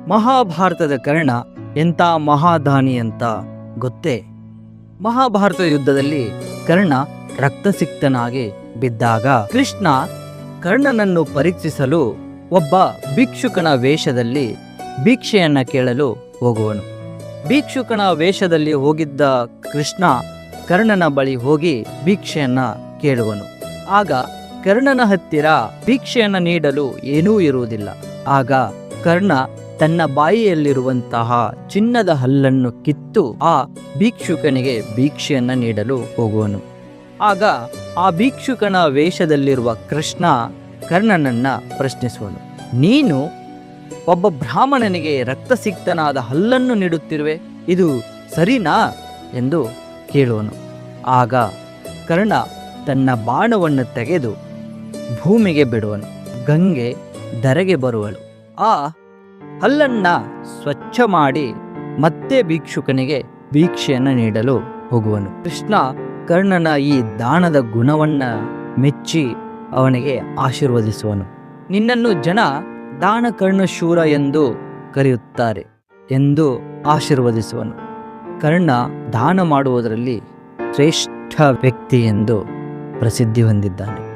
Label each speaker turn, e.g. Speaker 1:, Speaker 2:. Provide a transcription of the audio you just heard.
Speaker 1: ಮಹಾಭಾರತದ ಕರ್ಣ ಎಂಥ ಮಹಾದಾನಿ ಅಂತ ಗೊತ್ತೇ? ಮಹಾಭಾರತ ಯುದ್ಧದಲ್ಲಿ ಕರ್ಣ ರಕ್ತಸಿಕ್ತನಾಗಿ ಬಿದ್ದಾಗ ಕೃಷ್ಣ ಕರ್ಣನನ್ನು ಪರೀಕ್ಷಿಸಲು ಒಬ್ಬ ಭಿಕ್ಷುಕನ ವೇಷದಲ್ಲಿ ಭಿಕ್ಷೆಯನ್ನ ಕೇಳಲು ಹೋಗುವನು. ಭಿಕ್ಷುಕನ ವೇಷದಲ್ಲಿ ಹೋಗಿದ್ದ ಕೃಷ್ಣ ಕರ್ಣನ ಬಳಿ ಹೋಗಿ ಭಿಕ್ಷೆಯನ್ನ ಕೇಳುವನು. ಆಗ ಕರ್ಣನ ಹತ್ತಿರ ಭಿಕ್ಷೆಯನ್ನ ನೀಡಲು ಏನೂ ಇರುವುದಿಲ್ಲ. ಆಗ ಕರ್ಣ ತನ್ನ ಬಾಯಿಯಲ್ಲಿರುವಂತಹ ಚಿನ್ನದ ಹಲ್ಲನ್ನು ಕಿತ್ತು ಆ ಭಿಕ್ಷುಕನಿಗೆ ಭಿಕ್ಷೆಯನ್ನ ನೀಡಲು ಹೋಗುವನು. ಆಗ ಆ ಭಿಕ್ಷುಕನ ವೇಷದಲ್ಲಿರುವ ಕೃಷ್ಣ ಕರ್ಣನನ್ನ ಪ್ರಶ್ನಿಸುವನು, ನೀನು ಒಬ್ಬ ಬ್ರಾಹ್ಮಣನಿಗೆ ರಕ್ತಸಿಕ್ತನಾದ ಹಲ್ಲನ್ನು ನೀಡುತ್ತಿರುವೆ, ಇದು ಸರಿನಾ ಎಂದು ಕೇಳುವನು. ಆಗ ಕರ್ಣ ತನ್ನ ಬಾಣವನ್ನು ತೆಗೆದು ಭೂಮಿಗೆ ಬಿಡುವನು. ಗಂಗೆ ಧರೆಗೆ ಬರುವಳು. ಆ ಹಲ್ಲನ್ನ ಸ್ವಚ್ಛ ಮಾಡಿ ಮತ್ತೆ ಭಿಕ್ಷುಕನಿಗೆ ಭಿಕ್ಷೆಯನ್ನು ನೀಡಲು ಹೋಗುವನು. ಕೃಷ್ಣ ಕರ್ಣನ ಈ ದಾನದ ಗುಣವನ್ನ ಮೆಚ್ಚಿ ಅವನಿಗೆ ಆಶೀರ್ವದಿಸುವನು. ನಿನ್ನನ್ನು ಜನ ದಾನ ಕರ್ಣಶೂರ ಎಂದು ಕರೆಯುತ್ತಾರೆ ಎಂದು ಆಶೀರ್ವದಿಸುವನು. ಕರ್ಣ ದಾನ ಮಾಡುವುದರಲ್ಲಿ ಶ್ರೇಷ್ಠ ವ್ಯಕ್ತಿ ಎಂದು ಪ್ರಸಿದ್ಧಿ ಹೊಂದಿದ್ದಾನೆ.